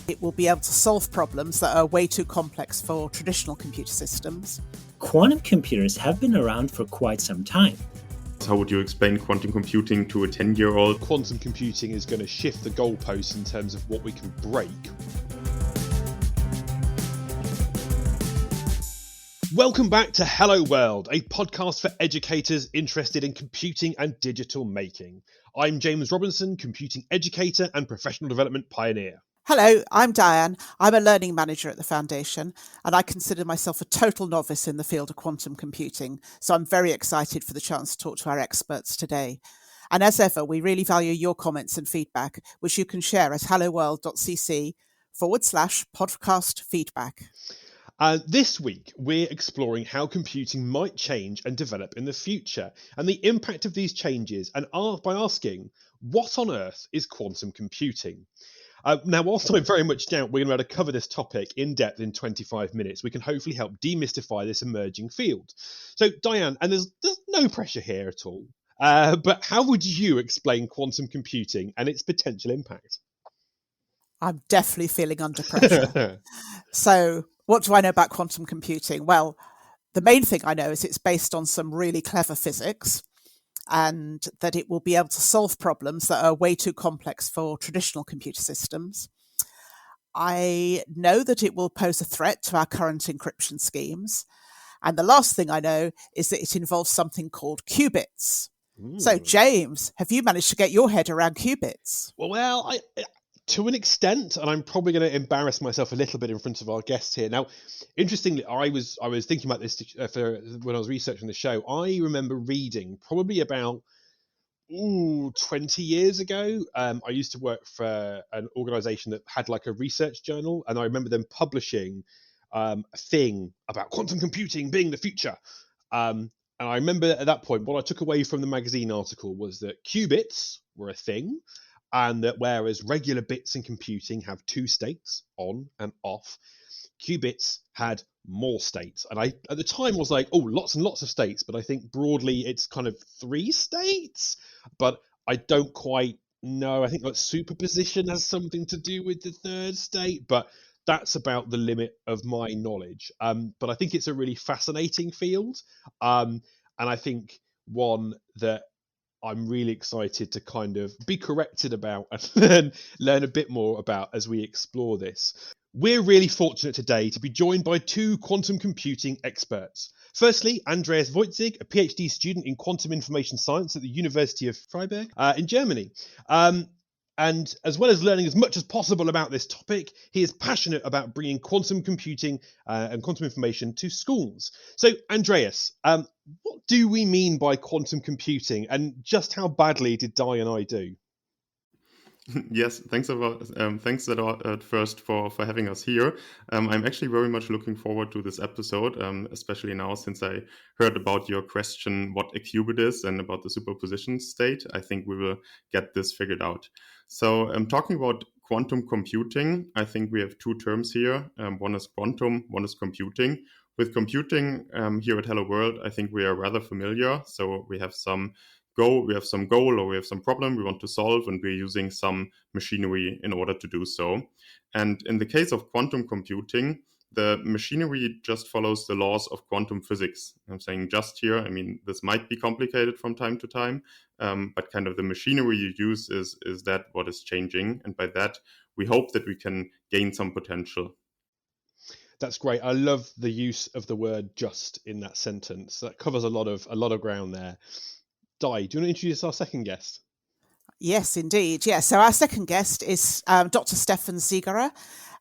It will be able to solve problems that are way too complex for traditional computer systems. Quantum computers have been around for quite some time. How would you explain quantum computing to a 10-year-old? Quantum computing is going to shift the goalposts in terms of what we can break. Welcome back to Hello World, a podcast for educators interested in computing and digital making. I'm James Robinson, computing educator and professional development pioneer. Hello, I'm Diane. I'm a learning manager at the Foundation, and I consider myself a total novice in the field of quantum computing, so I'm very excited for the chance to talk to our experts today. And as ever, we really value your comments and feedback, which you can share at helloworld.cc/podcast feedback. This week, we're exploring how computing might change and develop in the future, and the impact of these changes, and by asking, what on earth is quantum computing? Now, whilst I very much doubt we're going to be able to cover this topic in depth in 25 minutes, we can hopefully help demystify this emerging field. So, Diane, and there's no pressure here at all, but how would you explain quantum computing and its potential impact? I'm definitely feeling under pressure. So, what do I know about quantum computing? Well, the main thing I know is it's based on some really clever physics, and that it will be able to solve problems that are way too complex for traditional computer systems. I know that it will pose a threat to our current encryption schemes. And the last thing I know is that it involves something called qubits. Ooh. So, James, have you managed to get your head around qubits? Well, to an extent, and I'm probably going to embarrass myself a little bit in front of our guests here. Now, interestingly, I was thinking about this when I was researching the show. I remember reading probably about 20 years ago. I used to work for an organisation that had like a research journal, and I remember them publishing a thing about quantum computing being the future. And I remember at that point, what I took away from the magazine article was that qubits were a thing, and that whereas regular bits in computing have two states, on and off, qubits had more states. And I, at the time, was like, oh, lots and lots of states. But I think broadly it's kind of 3 states. But I don't quite know. I think like superposition has something to do with the third state. But that's about the limit of my knowledge. But I think it's a really fascinating field. And I think one that I'm really excited to kind of be corrected about and learn a bit more about as we explore this. We're really fortunate today to be joined by 2 quantum computing experts. Firstly, Andreas Wojcik, a PhD student in quantum information science at the University of Freiburg in Germany. And as well as learning as much as possible about this topic, he is passionate about bringing quantum computing and quantum information to schools. So, Andreas, what do we mean by quantum computing, and just how badly did Di and I do? Yes, thanks a lot first for having us here. I'm actually very much looking forward to this episode, especially now since I heard about your question, what a qubit is, and about the superposition state. I think we will get this figured out. So talking about quantum computing, I think we have 2 terms here. One is quantum, one is computing. With computing here at Hello World, I think we are rather familiar. So we have some goal, or we have some problem we want to solve, and we're using some machinery in order to do so. And in the case of quantum computing, the machinery just follows the laws of quantum physics. I'm saying just here, I mean, this might be complicated from time to time, but kind of the machinery you use is that what is changing. And by that, we hope that we can gain some potential. That's great. I love the use of the word just in that sentence. That covers a lot of ground there. Di, do you want to introduce our second guest? Yes, indeed. Yeah. So our second guest is Dr. Stefan Ziegerer,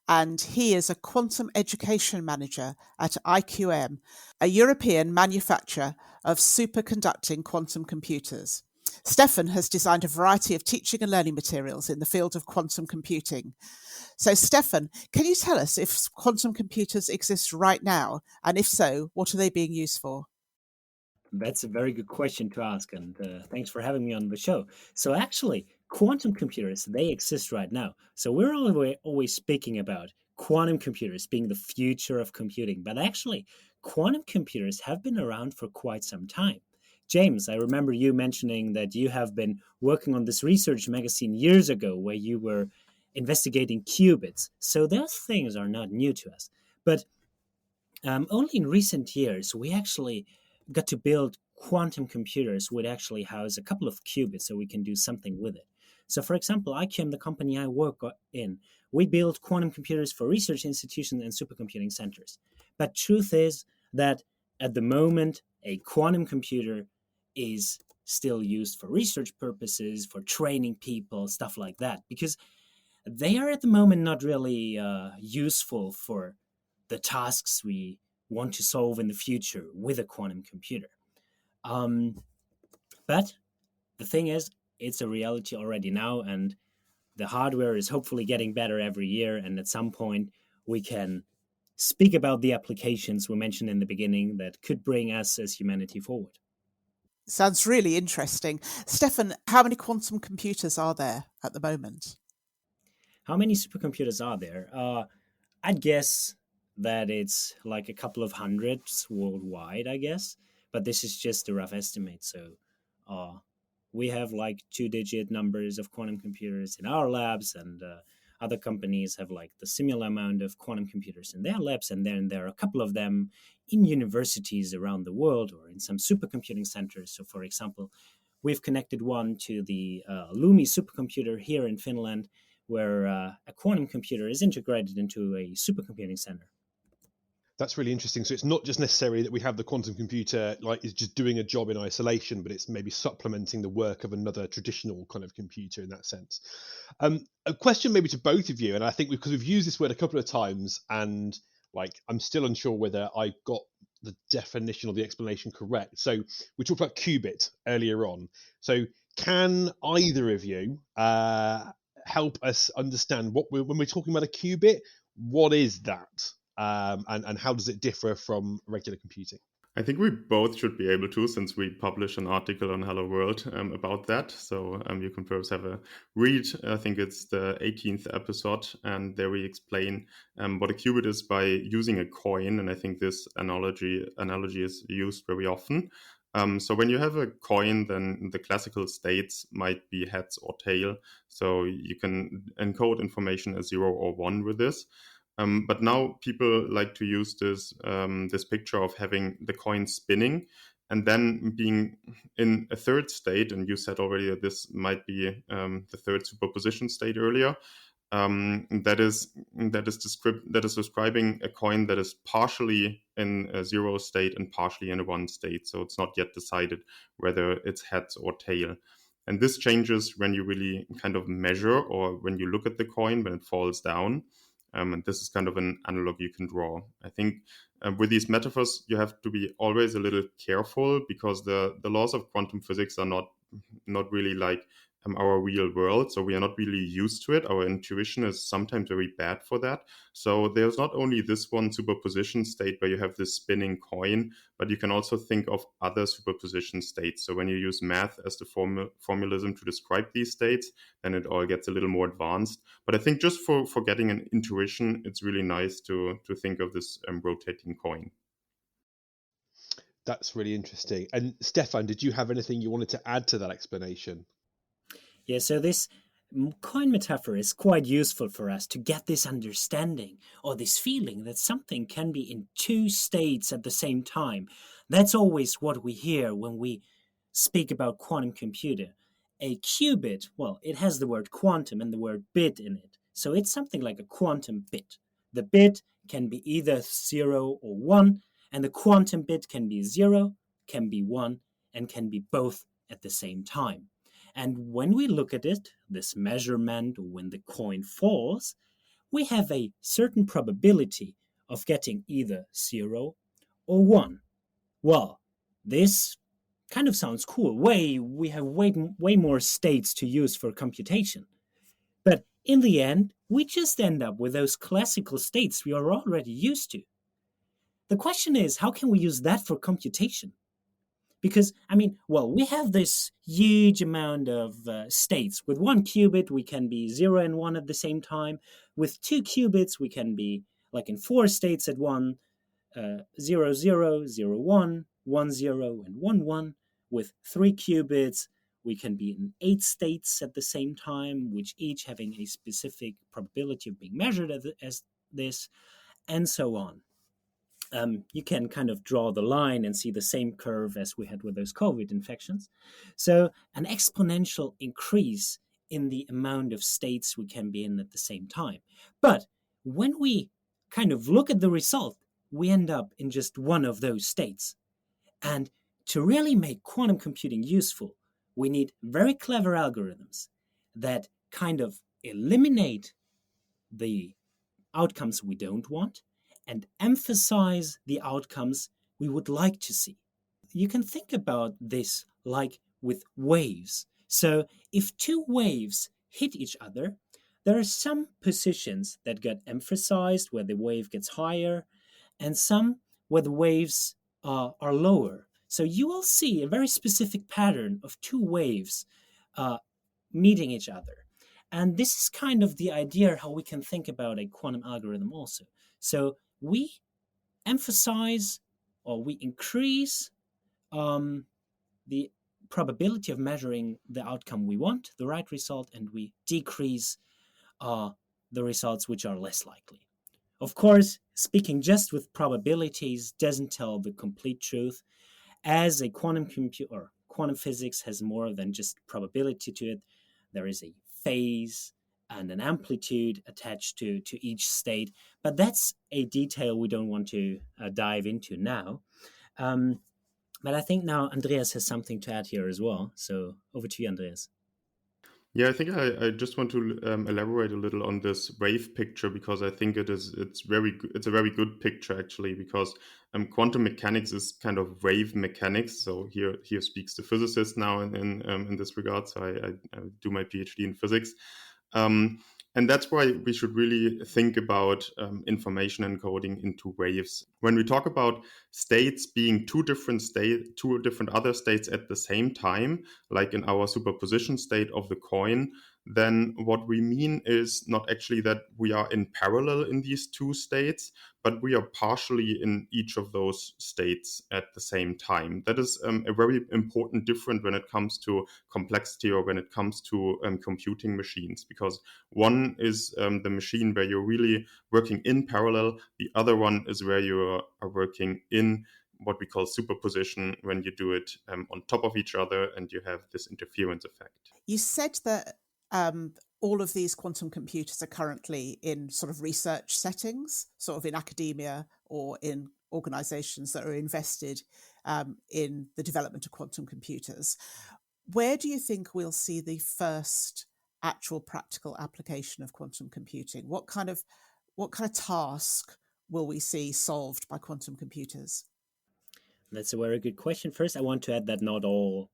and he is a quantum education manager at IQM, a European manufacturer of superconducting quantum computers. Stefan has designed a variety of teaching and learning materials in the field of quantum computing. So, Stefan, can you tell us if quantum computers exist right now? And if so, what are they being used for? That's a very good question to ask, and thanks for having me on the show. So actually, quantum computers, they exist right now. So we're always speaking about quantum computers being the future of computing, but actually, quantum computers have been around for quite some time. James, I remember you mentioning that you have been working on this research magazine years ago where you were investigating qubits. So those things are not new to us. But only in recent years, we actually got to build quantum computers which actually house a couple of qubits so we can do something with it. So, for example, IQM, the company I work in, we build quantum computers for research institutions and supercomputing centers. But truth is that at the moment, a quantum computer is still used for research purposes, for training people, stuff like that, because they are at the moment not really useful for the tasks we want to solve in the future with a quantum computer. But the thing is, it's a reality already now, and the hardware is hopefully getting better every year, and at some point we can speak about the applications we mentioned in the beginning that could bring us as humanity forward. Sounds really interesting. Stefan, how many quantum computers are there at the moment? How many supercomputers are there? I'd guess that it's like a couple of hundreds worldwide, I guess. But this is just a rough estimate. So we have like 2-digit numbers of quantum computers in our labs, and other companies have like the similar amount of quantum computers in their labs. And then there are a couple of them in universities around the world or in some supercomputing centers. So, for example, we've connected one to the Lumi supercomputer here in Finland, where a quantum computer is integrated into a supercomputing center. That's really interesting. So it's not just necessarily that we have the quantum computer like is just doing a job in isolation, but it's maybe supplementing the work of another traditional kind of computer in that sense. A question maybe to both of you, and I think because we've used this word a couple of times, and like I'm still unsure whether I got the definition or the explanation correct. So we talked about qubit earlier on. So can either of you help us understand when we're talking about a qubit, what is that? And how does it differ from regular computing? I think we both should be able to, since we published an article on Hello World about that. So you can perhaps have a read. I think it's the 18th episode, and there we explain what a qubit is by using a coin. And I think this analogy is used very often. So when you have a coin, then the classical states might be heads or tail. So you can encode information as 0 or 1 with this. But now people like to use this picture of having the coin spinning and then being in a third state. And you said already that this might be the third superposition state earlier. That is describing a coin that is partially in a 0 state and partially in a 1 state. So it's not yet decided whether it's heads or tail. And this changes when you really kind of measure, or when you look at the coin when it falls down. And this is kind of an analog you can draw. I think with these metaphors, you have to be always a little careful, because the laws of quantum physics are not really like our real world. So we are not really used to it. Our intuition is sometimes very bad for that. So there's not only this one superposition state where you have this spinning coin, but you can also think of other superposition states. So when you use math as the formalism to describe these states, then it all gets a little more advanced. But I think just for getting an intuition, it's really nice to think of this rotating coin. That's really interesting. And Stefan, did you have anything you wanted to add to that explanation? Yeah, so this coin metaphor is quite useful for us to get this understanding, or this feeling that something can be in two states at the same time. That's always what we hear when we speak about quantum computer. A qubit, well, it has the word quantum and the word bit in it. So it's something like a quantum bit. The bit can be either 0 or 1, and the quantum bit can be 0, can be 1, and can be both at the same time. And when we look at it, this measurement, when the coin falls, we have a certain probability of getting either 0 or 1. Well, this kind of sounds cool. We have way more states to use for computation. But in the end, we just end up with those classical states we are already used to. The question is, how can we use that for computation? Because, we have this huge amount of states. With one qubit, we can be 0 and 1 at the same time. With 2 qubits, we can be like in 4 states at one, 0, 0, 0, 1, 1, 0, and 1, 1. With 3 qubits, we can be in 8 states at the same time, which each having a specific probability of being measured as this, and so on. You can kind of draw the line and see the same curve as we had with those COVID infections. So an exponential increase in the amount of states we can be in at the same time. But when we kind of look at the result, we end up in just one of those states. And to really make quantum computing useful, we need very clever algorithms that kind of eliminate the outcomes we don't want and emphasize the outcomes we would like to see. You can think about this like with waves. So if two waves hit each other, there are some positions that get emphasized where the wave gets higher, and some where the waves are lower. So you will see a very specific pattern of two waves meeting each other. And this is kind of the idea how we can think about a quantum algorithm also. So we emphasize or we increase the probability of measuring the outcome we want, the right result, and we decrease the results which are less likely. Of course, speaking just with probabilities doesn't tell the complete truth, as a quantum computer, quantum physics has more than just probability to it. There is a phase and an amplitude attached to each state, but that's a detail we don't want to dive into now. But I think now Andreas has something to add here as well. So over to you, Andreas. Yeah, I think I just want to elaborate a little on this wave picture, because I think it's a very good picture actually, because quantum mechanics is kind of wave mechanics. So here speaks the physicist now in this regard. So I do my PhD in physics. And that's why we should really think about information encoding into waves. When we talk about states being two different other states at the same time, like in our superposition state of the coin, then what we mean is not actually that we are in parallel in these two states, but we are partially in each of those states at the same time. That is a very important difference when it comes to complexity or when it comes to computing machines, because one is the machine where you're really working in parallel. The other one is where you are working in what we call superposition, when you do it on top of each other and you have this interference effect. You said that all of these quantum computers are currently in sort of research settings, sort of in academia or in organizations that are invested in the development of quantum computers. Where do you think we'll see the first actual practical application of quantum computing? What kind of task will we see solved by quantum computers? That's a very good question. First, I want to add that not all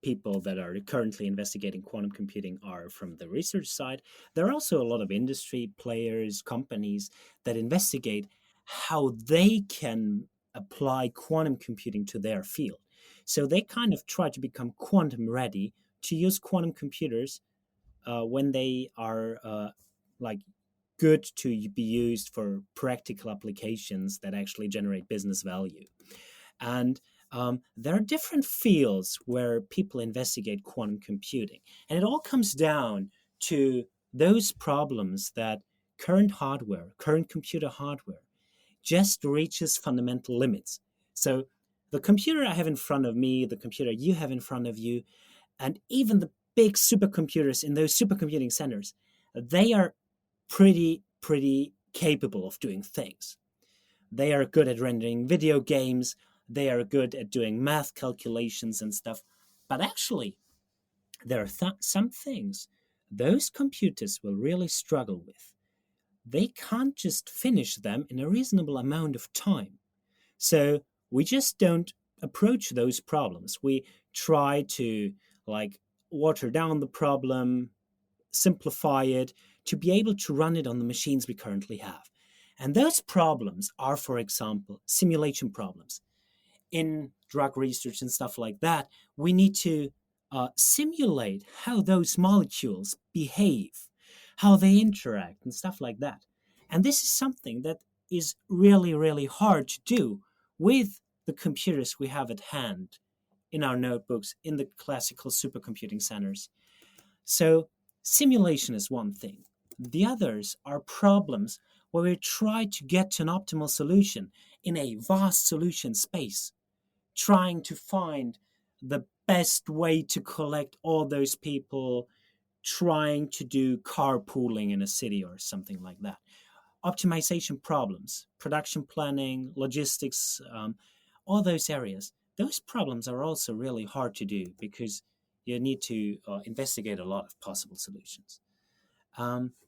people that are currently investigating quantum computing are from the research side. There are also a lot of industry players, companies that investigate how they can apply quantum computing to their field. So they kind of try to become quantum ready to use quantum computers when they are good to be used for practical applications that actually generate business value. And there are different fields where people investigate quantum computing. And it all comes down to those problems that current computer hardware, just reaches fundamental limits. So the computer I have in front of me, the computer you have in front of you, and even the big supercomputers in those supercomputing centers, they are pretty capable of doing things. They are good at rendering video games. They are good at doing math calculations and stuff. But actually, there are some things those computers will really struggle with. They can't just finish them in a reasonable amount of time. So we just don't approach those problems. We try to water down the problem, simplify it, to be able to run it on the machines we currently have. And those problems are, for example, simulation problems. In drug research and stuff like that, we need to simulate how those molecules behave, how they interact and stuff like that. And this is something that is really hard to do with the computers we have at hand in our notebooks, in the classical supercomputing centers. So simulation is one thing. The others are problems where we try to get to an optimal solution in a vast solution space, trying to find the best way to collect all those people, trying to do carpooling in a city or something like that. Optimization problems, production planning, logistics, all those areas. Those problems are also really hard to do because you need to investigate a lot of possible solutions.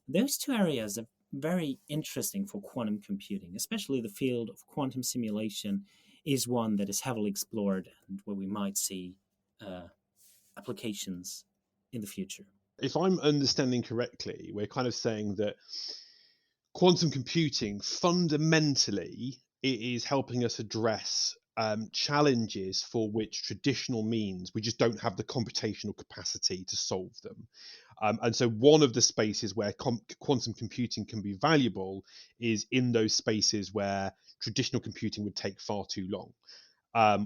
Those two areas are very interesting for quantum computing, especially the field of quantum simulation is one that is heavily explored and where we might see applications in the future. If I'm understanding correctly, we're kind of saying that quantum computing fundamentally it is helping us address challenges for which traditional means we just don't have the computational capacity to solve them. And so one of the spaces where quantum computing can be valuable is in those spaces where traditional computing would take far too long.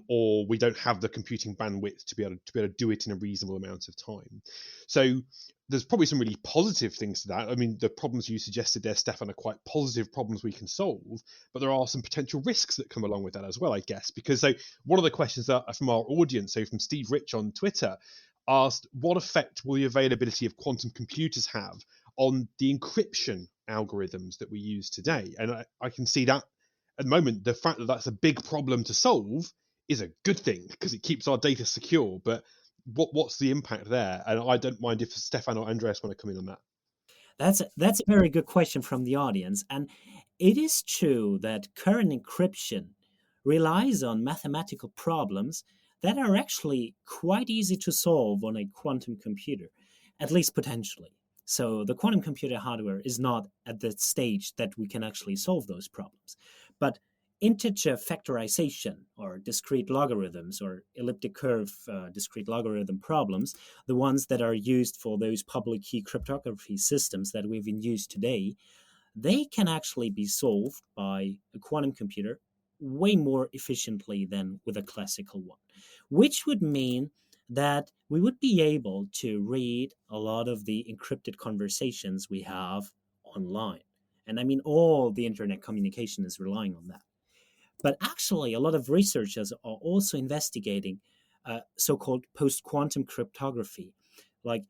Or we don't have the computing bandwidth to be able to do it in a reasonable amount of time. So there's probably some really positive things to that. I mean, the problems you suggested there, Stefan, are quite positive problems we can solve, but there are some potential risks that come along with that as well, I guess. Because so one of the questions that are from our audience, so from Steve Rich on Twitter, asked, what effect will the availability of quantum computers have on the encryption algorithms that we use today? And I can see that at the moment, the fact that that's a big problem to solve is a good thing because it keeps our data secure. But what's the impact there? And I don't mind if Stefan or Andreas want to come in on that. That's a very good question from the audience. And it is true that current encryption relies on mathematical problems that are actually quite easy to solve on a quantum computer, at least potentially. So the quantum computer hardware is not at the stage that we can actually solve those problems. But integer factorization or discrete logarithms or elliptic curve discrete logarithm problems, the ones that are used for those public key cryptography systems that we've in use today, they can actually be solved by a quantum computer way more efficiently than with a classical one, which would mean that we would be able to read a lot of the encrypted conversations we have online. And I mean, all the internet communication is relying on that. But actually, a lot of researchers are also investigating so-called post-quantum cryptography, like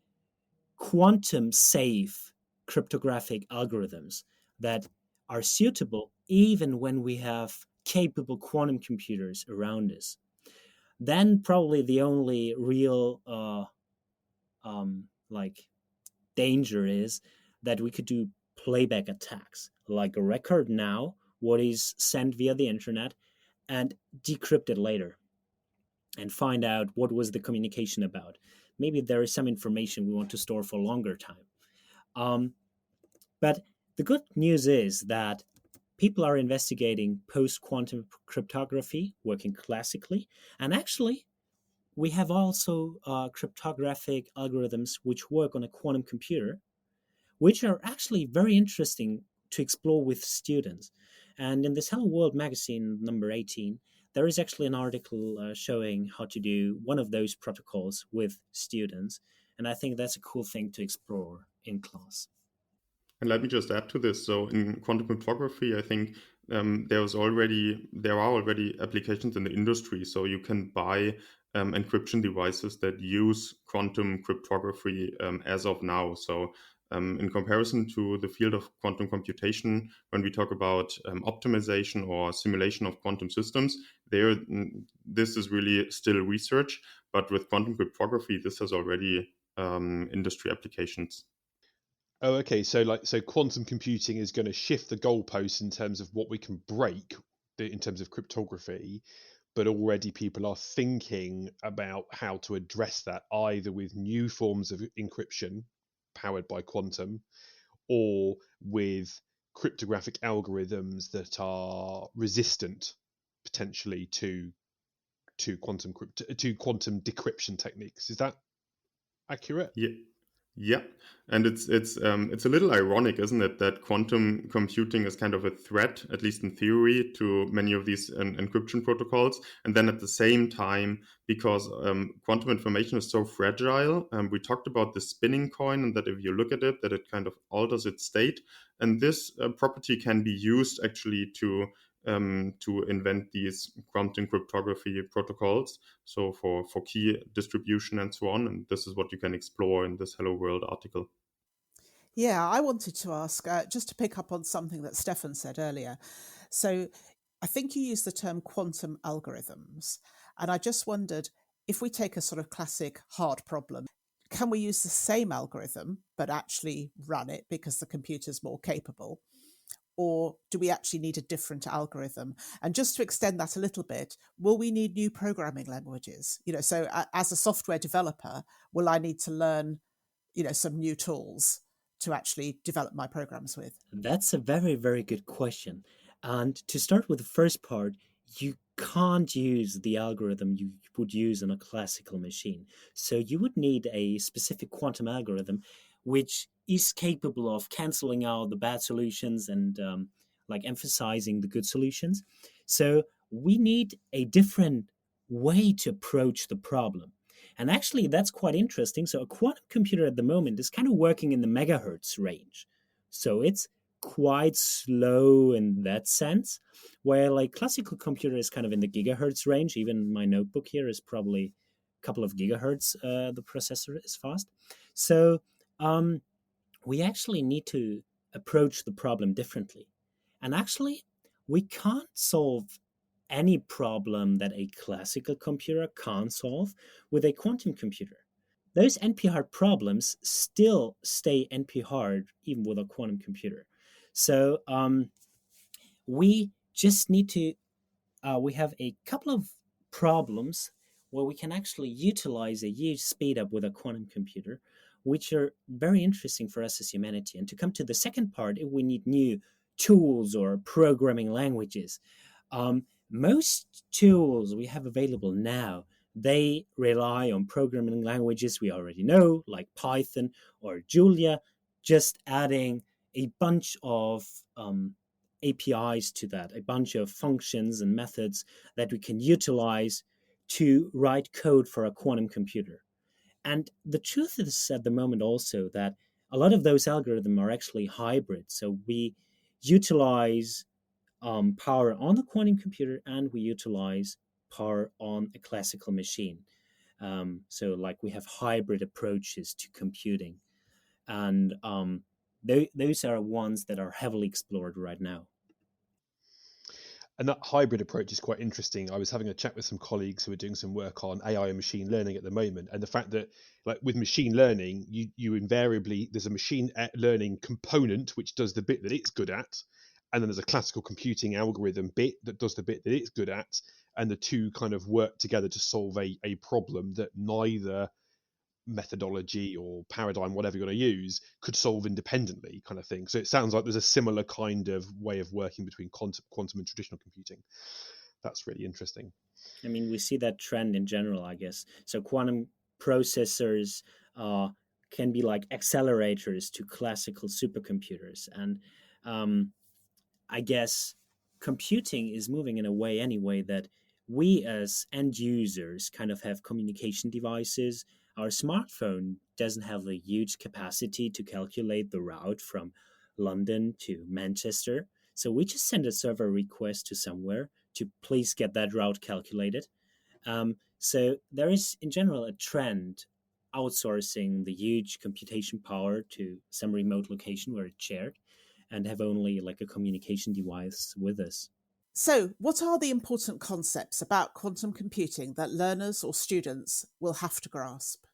quantum-safe cryptographic algorithms that are suitable even when we have capable quantum computers around us. Then probably the only real danger is that we could do playback attacks, like a record now, what is sent via the internet, and decrypt it later and find out what was the communication about. Maybe there is some information we want to store for a longer time. But the good news is that people are investigating post-quantum cryptography working classically, and actually we have also cryptographic algorithms which work on a quantum computer, which are actually very interesting to explore with students. And in this Hello World magazine, number 18, there is actually an article showing how to do one of those protocols with students. And I think that's a cool thing to explore in class. And let me just add to this. So in quantum cryptography, I think there are already applications in the industry. So you can buy encryption devices that use quantum cryptography as of now. So in comparison to the field of quantum computation, when we talk about optimization or simulation of quantum systems, this is really still research. But with quantum cryptography, this has already industry applications. Oh, okay. So quantum computing is going to shift the goalposts in terms of what we can break in terms of cryptography, but already people are thinking about how to address that either with new forms of encryption powered by quantum or with cryptographic algorithms that are resistant potentially to quantum decryption techniques. Is that accurate? Yeah. Yeah, and it's a little ironic, isn't it, that quantum computing is kind of a threat, at least in theory, to many of these encryption protocols, and then at the same time, because quantum information is so fragile, we talked about the spinning coin, and that if you look at it, that it kind of alters its state, and this property can be used actually to invent these quantum cryptography protocols. So for key distribution and so on. And this is what you can explore in this Hello World article. Yeah, I wanted to ask, just to pick up on something that Stefan said earlier. So I think you used the term quantum algorithms. And I just wondered, if we take a sort of classic hard problem, can we use the same algorithm, but actually run it because the computer's more capable? Or do we actually need a different algorithm? And just to extend that a little bit, will we need new programming languages? So as a software developer, will I need to learn, some new tools to actually develop my programs with? That's a very, very good question. And to start with the first part, you can't use the algorithm you would use in a classical machine. So you would need a specific quantum algorithm which is capable of canceling out the bad solutions and like emphasizing the good solutions. So we need a different way to approach the problem. And actually, that's quite interesting. So a quantum computer at the moment is kind of working in the megahertz range. So it's quite slow in that sense, where like classical computer is kind of in the gigahertz range. Even my notebook here is probably a couple of gigahertz. The processor is fast. So we actually need to approach the problem differently. And actually, we can't solve any problem that a classical computer can't solve with a quantum computer. Those NP-hard problems still stay NP-hard even with a quantum computer. So we just need to, we have a couple of problems where we can actually utilize a huge speed up with a quantum computer, which are very interesting for us as humanity. And to come to the second part, if we need new tools or programming languages, most tools we have available now, they rely on programming languages we already know, like Python or Julia, just adding a bunch of APIs to that, a bunch of functions and methods that we can utilize to write code for a quantum computer. And the truth is at the moment also that a lot of those algorithms are actually hybrid. So we utilize power on the quantum computer and we utilize power on a classical machine. So like we have hybrid approaches to computing. And those are ones that are heavily explored right now. And that hybrid approach is quite interesting. I was having a chat with some colleagues who are doing some work on AI and machine learning at the moment, and the fact that, like with machine learning, you invariably, there's a machine learning component which does the bit that it's good at, and then there's a classical computing algorithm bit that does the bit that it's good at, and the two kind of work together to solve a problem that neither methodology or paradigm, whatever you're going to use, could solve independently, kind of thing. So it sounds like there's a similar kind of way of working between quantum and traditional computing. That's really interesting. I mean, we see that trend in general, I guess. So quantum processors can be like accelerators to classical supercomputers. And I guess computing is moving in a way anyway that we as end users kind of have communication devices. Our smartphone doesn't have a huge capacity to calculate the route from London to Manchester. So we just send a server request to somewhere to please get that route calculated. So there is, in general, a trend outsourcing the huge computation power to some remote location where it's shared and have only like a communication device with us. So, what are the important concepts about quantum computing that learners or students will have to grasp?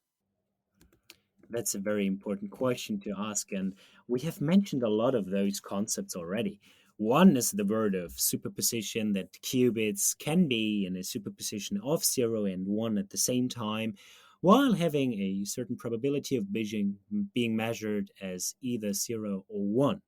That's a very important question to ask, and we have mentioned a lot of those concepts already. One is the word of superposition, that qubits can be in a superposition of 0 and 1 at the same time, while having a certain probability of being measured as either 0 or 1.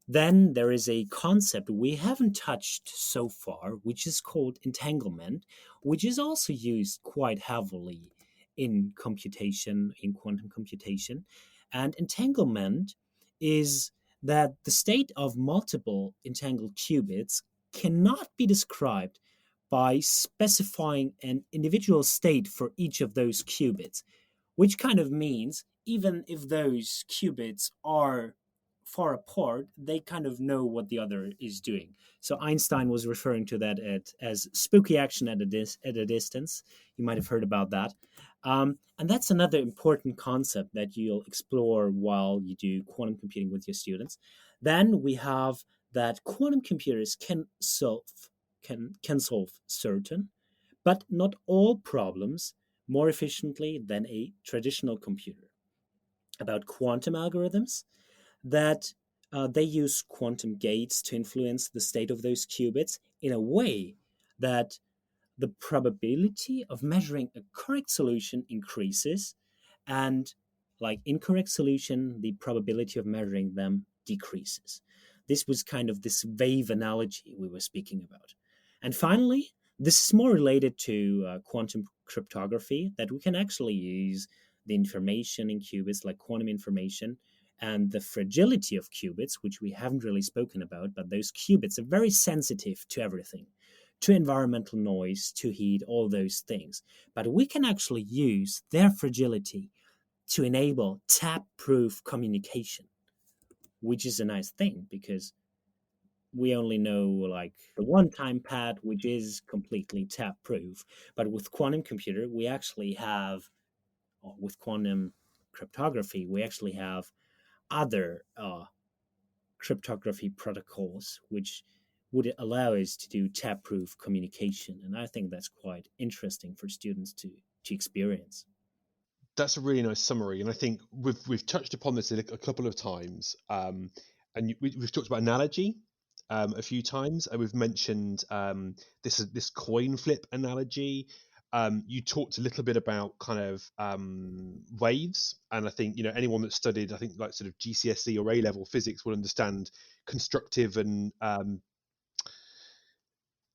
Then there is a concept we haven't touched so far, which is called entanglement, which is also used quite heavily in computation, in quantum computation. And entanglement is that the state of multiple entangled qubits cannot be described by specifying an individual state for each of those qubits, which kind of means even if those qubits are far apart, they kind of know what the other is doing. So Einstein was referring to that as spooky action at a distance. You might have heard about that. And that's another important concept that you'll explore while you do quantum computing with your students. Then we have that quantum computers can solve certain, but not all problems more efficiently than a traditional computer. About quantum algorithms, that they use quantum gates to influence the state of those qubits in a way that the probability of measuring a correct solution increases, and like incorrect solution, the probability of measuring them decreases. This was kind of this wave analogy we were speaking about. And finally, this is more related to quantum cryptography, that we can actually use the information in qubits, like quantum information, and the fragility of qubits, which we haven't really spoken about, but those qubits are very sensitive to everything, to environmental noise, to heat, all those things. But we can actually use their fragility to enable tap-proof communication, which is a nice thing because we only know like the one-time pad, which is completely tap-proof. But with quantum computer, we actually have, or with quantum cryptography, we actually have other cryptography protocols which would allow us to do tap-proof communication. And I think that's quite interesting for students to experience. That's a really nice summary, and I think we've touched upon this a couple of times, and we've talked about analogy a few times, and we've mentioned this coin flip analogy. You talked a little bit about kind of waves, and I think anyone that studied, I think like sort of GCSE or A level physics will understand constructive and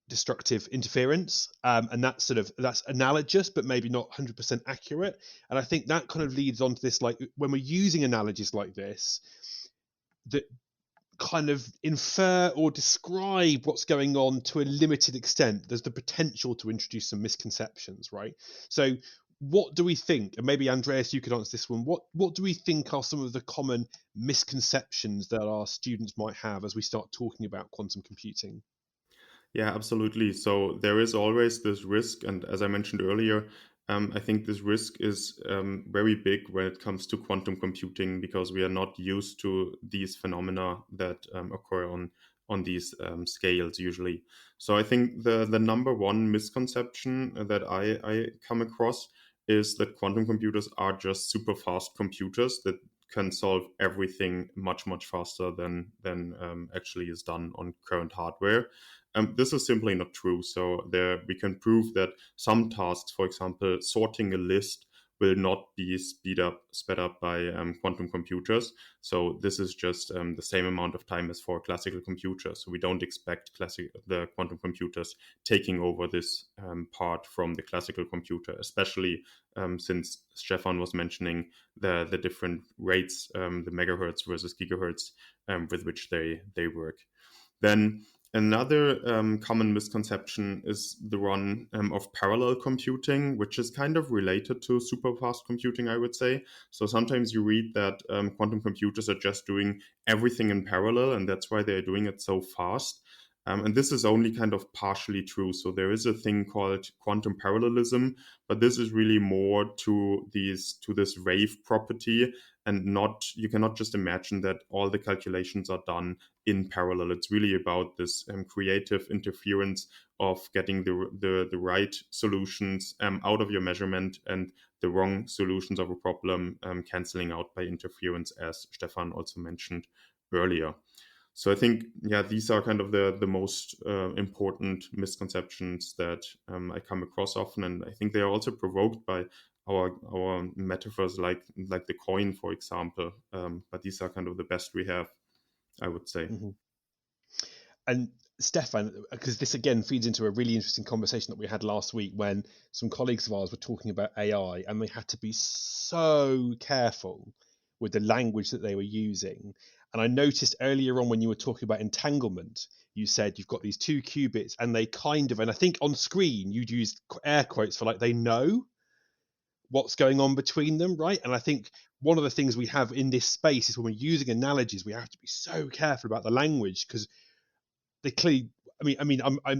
destructive interference, and that's analogous but maybe not 100% accurate. And I think that kind of leads on to this, like when we're using analogies like this that kind of infer or describe what's going on to a limited extent, there's the potential to introduce some misconceptions, right? So what do we think, and maybe Andreas, you could answer this one, what do we think are some of the common misconceptions that our students might have as we start talking about quantum computing? Yeah, absolutely. So there is always this risk, and as I mentioned earlier, I think this risk is very big when it comes to quantum computing, because we are not used to these phenomena that occur on these scales usually. So I think the number one misconception that I come across is that quantum computers are just super fast computers that can solve everything much faster than actually is done on current hardware. This is simply not true. So we can prove that some tasks, for example, sorting a list, will not be sped up by quantum computers. So this is just the same amount of time as for classical computers. So we don't expect the quantum computers taking over this part from the classical computer, especially since Stefan was mentioning the different rates, the megahertz versus gigahertz with which they work. Then another common misconception is the one of parallel computing, which is kind of related to super fast computing, I would say. So sometimes you read that quantum computers are just doing everything in parallel, and that's why they're doing it so fast. And this is only kind of partially true. So there is a thing called quantum parallelism, but this is really more to this wave property, and you cannot just imagine that all the calculations are done in parallel. It's really about this creative interference of getting the right solutions out of your measurement, and the wrong solutions of a problem canceling out by interference, as Stefan also mentioned earlier. So I think, these are kind of the most important misconceptions that I come across often, and I think they are also provoked by our metaphors like the coin, for example. But these are kind of the best we have, I would say. Mm-hmm. And Stefan, because this again feeds into a really interesting conversation that we had last week when some colleagues of ours were talking about AI, and they had to be so careful with the language that they were using. And I noticed earlier on when you were talking about entanglement, you said you've got these two qubits, and they kind of, and I think on screen you'd use air quotes for like they know what's going on between them, right? And I think one of the things we have in this space is when we're using analogies, we have to be so careful about the language because they clearly.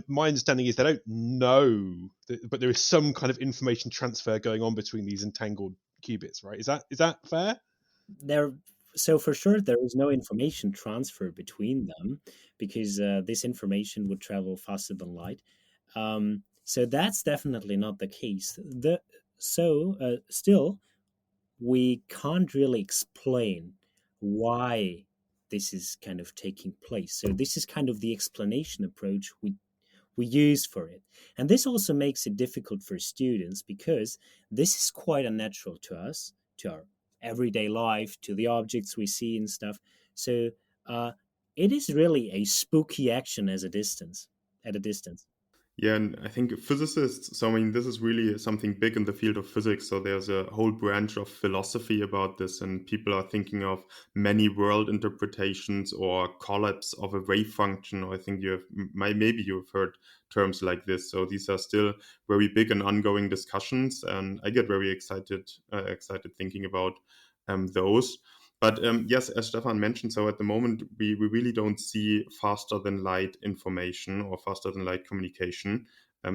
My understanding is they don't know, but there is some kind of information transfer going on between these entangled qubits, right? Is that fair? So for sure, there is no information transfer between them because this information would travel faster than light. So that's definitely not the case. Still, we can't really explain why this is kind of taking place. So this is kind of the explanation approach we use for it. And this also makes it difficult for students because this is quite unnatural to us, to our everyday life, to the objects we see and stuff. So it is really a spooky action at a distance. Yeah, and I think physicists, so I mean, this is really something big in the field of physics. So there's a whole branch of philosophy about this, and people are thinking of many world interpretations or collapse of a wave function. Or I think maybe you've heard terms like this. So these are still very big and ongoing discussions, and I get very excited thinking about those. But yes, as Stefan mentioned, so at the moment, we really don't see faster than light information or faster than light communication.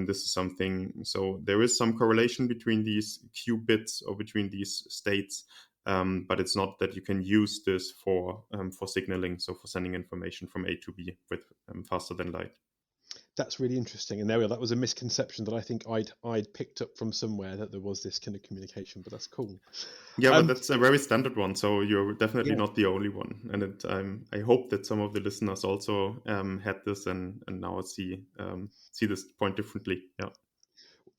This is something, so there is some correlation between these qubits or between these states, but it's not that you can use this for signaling, so for sending information from A to B with faster than light. That's really interesting, and that was a misconception that I think I'd picked up from somewhere, that there was this kind of communication. But that's cool. Yeah, but that's a very standard one, so you're definitely not the only one. And I hope that some of the listeners also had this and now see this point differently. Yeah.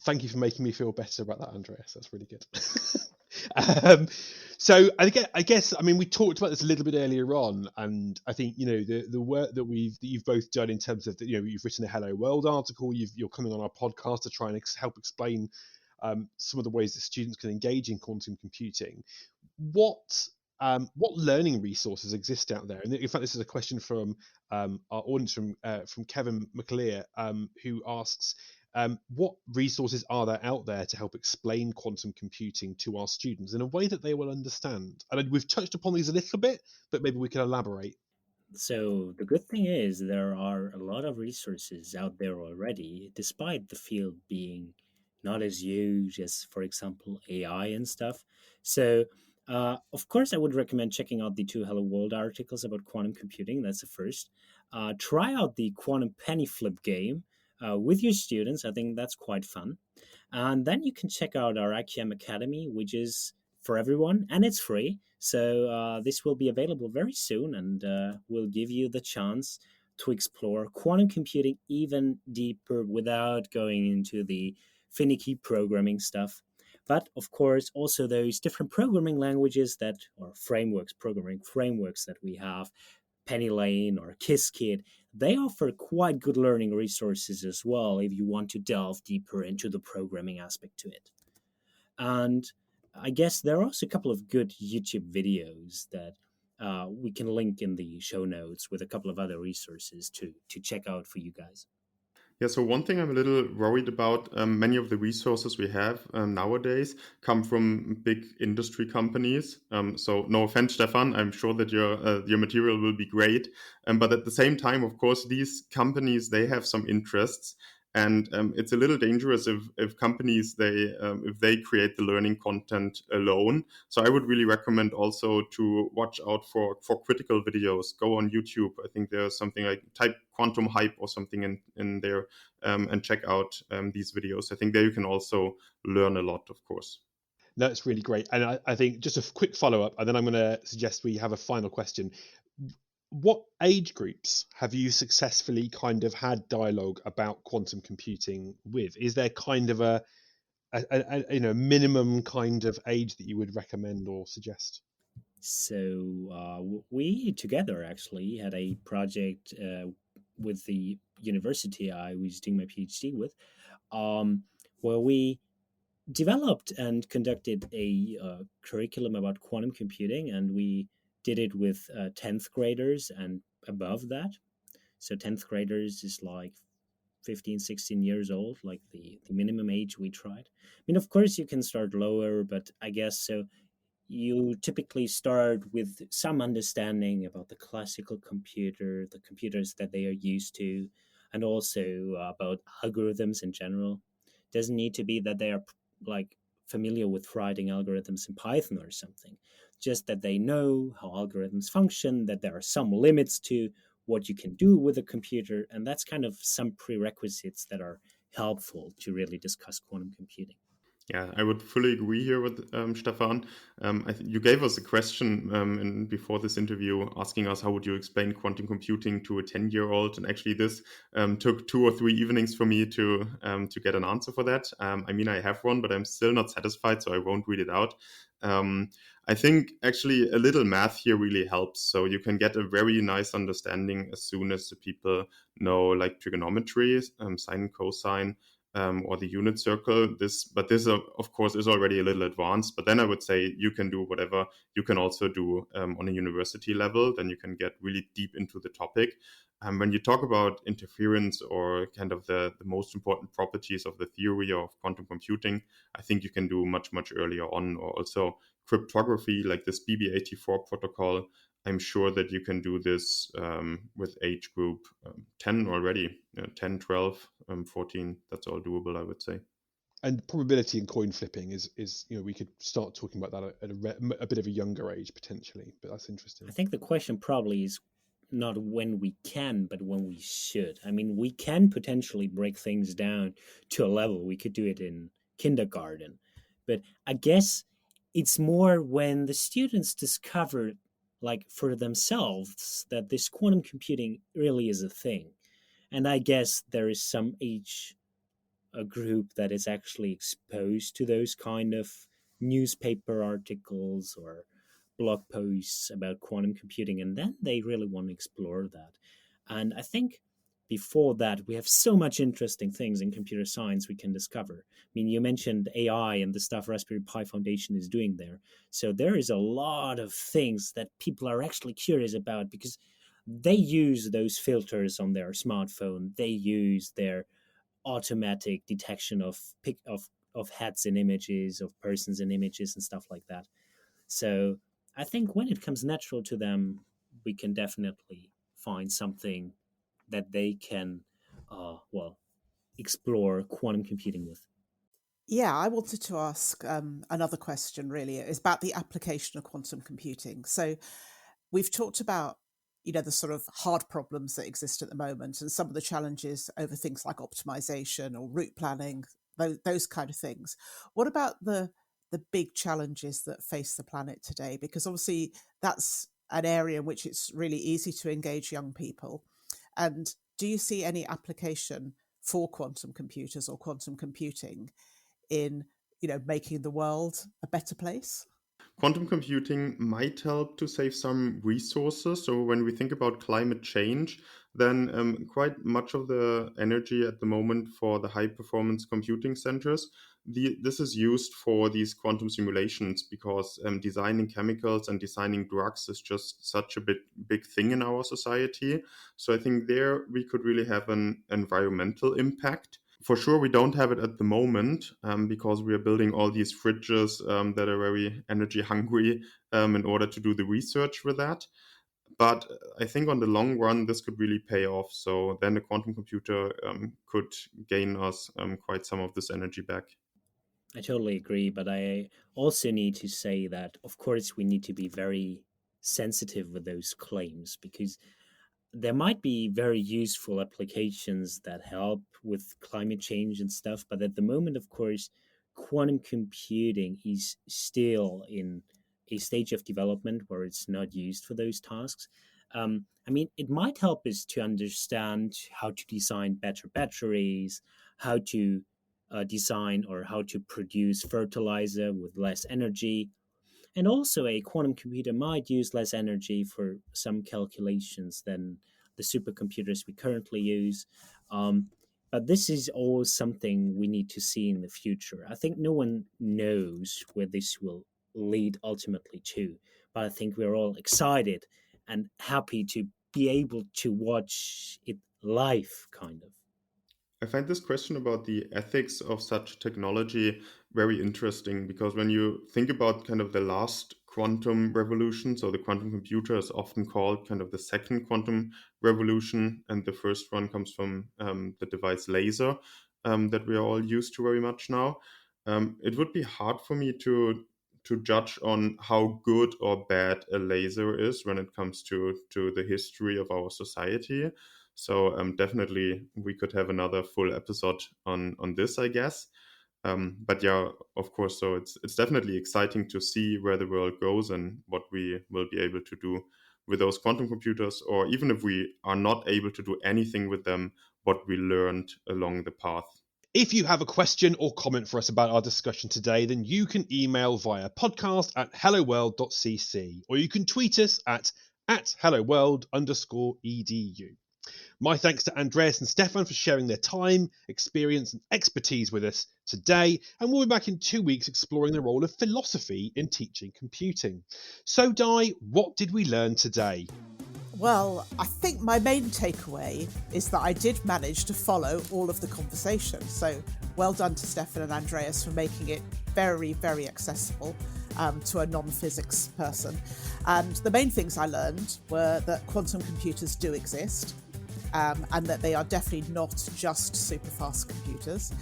Thank you for making me feel better about that, Andreas. That's really good. So I guess we talked about this a little bit earlier on, and I think the work that you've both done in terms of you've written a Hello World article, you're coming on our podcast to try and help explain some of the ways that students can engage in quantum computing. What learning resources exist out there? And in fact, this is a question from our audience from Kevin McLear, who asks, what resources are there out there to help explain quantum computing to our students in a way that they will understand? And we've touched upon these a little bit, but maybe we can elaborate. So the good thing is there are a lot of resources out there already, despite the field being not as huge as, for example, AI and stuff. So, of course, I would recommend checking out the 2 Hello World articles about quantum computing. That's the first. Try out the quantum penny flip game with your students. I think that's quite fun. And then you can check out our IQM Academy, which is for everyone and it's free. So this will be available very soon and will give you the chance to explore quantum computing even deeper without going into the finicky programming stuff. But of course, also those different programming languages programming frameworks that we have, Penny Lane or Qiskit, they offer quite good learning resources as well if you want to delve deeper into the programming aspect to it. And I guess there are also a couple of good YouTube videos that we can link in the show notes with a couple of other resources to check out for you guys. Yeah, so one thing I'm a little worried about, many of the resources we have nowadays come from big industry companies. So no offense, Stefan, I'm sure that your material will be great. But at the same time, of course, these companies, they have some interests. And it's a little dangerous if companies, if they create the learning content alone. So I would really recommend also to watch out for critical videos. Go on YouTube. I think there's something like type quantum hype or something in there and check out these videos. I think there you can also learn a lot, of course. No, it's really great. And I think just a quick follow-up, and then I'm going to suggest we have a final question. What age groups have you successfully kind of had dialogue about quantum computing with? Is there kind of a minimum kind of age that you would recommend or suggest? So we together actually had a project with the university I was doing my PhD with, where we developed and conducted a curriculum about quantum computing, and we did it with 10th graders and above that. So 10th graders is like 15, 16 years old, like the minimum age we tried. I mean, of course, you can start lower, but I guess so. You typically start with some understanding about the classical computer, the computers that they are used to, and also about algorithms in general. Doesn't need to be that they are like familiar with writing algorithms in Python or something, just that they know how algorithms function, that there are some limits to what you can do with a computer, and that's kind of some prerequisites that are helpful to really discuss quantum computing. Yeah, I would fully agree here with Stefan. You gave us a question before this interview asking us how would you explain quantum computing to a 10-year-old, and actually this took 2 or 3 evenings for me to get an answer for that. I mean, I have one, but I'm still not satisfied, so I won't read it out. I think actually a little math here really helps. So you can get a very nice understanding as soon as the people know like trigonometry, sine, cosine, or the unit circle. This of course is already a little advanced, but then I would say you can do whatever you can also do on a university level. Then you can get really deep into the topic. When you talk about interference or kind of the most important properties of the theory of quantum computing, I think you can do much earlier on, or also cryptography like this BB84 protocol. I'm sure that you can do this with age group 10 already, 10, 12, 14. That's all doable, I would say. And probability in coin flipping is we could start talking about that at a bit of a younger age potentially, but that's interesting. I think the question probably is not when we can, but when we should. I mean, we can potentially break things down to a level. We could do it in kindergarten, but I guess it's more when the students discover, like for themselves, that this quantum computing really is a thing. And I guess there is some age a group that is actually exposed to those kind of newspaper articles or blog posts about quantum computing, and then they really want to explore that. And I think before that, we have so much interesting things in computer science we can discover. I mean, you mentioned AI and the stuff Raspberry Pi Foundation is doing there. So there is a lot of things that people are actually curious about because they use those filters on their smartphone. They use their automatic detection of heads in images, of persons in images, and stuff like that. So I think when it comes natural to them, we can definitely find something that they can, explore quantum computing with. Yeah, I wanted to ask another question. Really, is about the application of quantum computing. So we've talked about the sort of hard problems that exist at the moment and some of the challenges over things like optimization or route planning, those kind of things. What about the big challenges that face the planet today? Because obviously that's an area in which it's really easy to engage young people. And do you see any application for quantum computers or quantum computing in making the world a better place? Quantum computing might help to save some resources. So when we think about climate change, then quite much of the energy at the moment for the high performance computing centers, this is used for these quantum simulations because designing chemicals and designing drugs is just such a big thing in our society. So I think there we could really have an environmental impact. For sure, we don't have it at the moment because we are building all these fridges that are very energy hungry in order to do the research with that. But I think on the long run, this could really pay off. So then the quantum computer could gain us quite some of this energy back. I totally agree, but I also need to say that, of course, we need to be very sensitive with those claims because there might be very useful applications that help with climate change and stuff, but at the moment, of course, quantum computing is still in a stage of development where it's not used for those tasks. I mean, it might help us to understand how to design better batteries, how to design or how to produce fertilizer with less energy. And also, a quantum computer might use less energy for some calculations than the supercomputers we currently use. But this is all something we need to see in the future. I think no one knows where this will lead ultimately to, but I think we're all excited and happy to be able to watch it live, kind of. I find this question about the ethics of such technology very interesting, because when you think about kind of the last quantum revolution, so the quantum computer is often called kind of the second quantum revolution, and the first one comes from the device laser that we are all used to very much now. It would be hard for me to judge on how good or bad a laser is when it comes to the history of our society. So definitely we could have another full episode on this, I guess. But yeah, of course, so it's definitely exciting to see where the world goes and what we will be able to do with those quantum computers, or even if we are not able to do anything with them, what we learned along the path. If you have a question or comment for us about our discussion today, then you can email via podcast@helloworld.cc, or you can tweet us at helloworld_edu. My thanks to Andreas and Stefan for sharing their time, experience and expertise with us today, and we'll be back in 2 weeks exploring the role of philosophy in teaching computing. So Di, what did we learn today? Well, I think my main takeaway is that I did manage to follow all of the conversation. So well done to Stefan and Andreas for making it very, very accessible to a non-physics person. And the main things I learned were that quantum computers do exist, and that they are definitely not just super fast computers,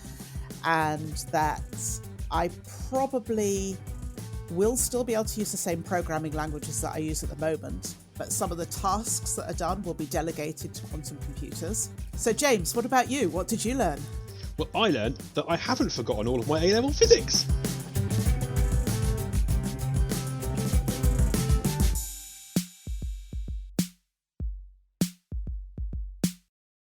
and that I probably will still be able to use the same programming languages that I use at the moment, but some of the tasks that are done will be delegated to quantum computers. So James, what about you? What did you learn? Well, I learned that I haven't forgotten all of my A-level physics.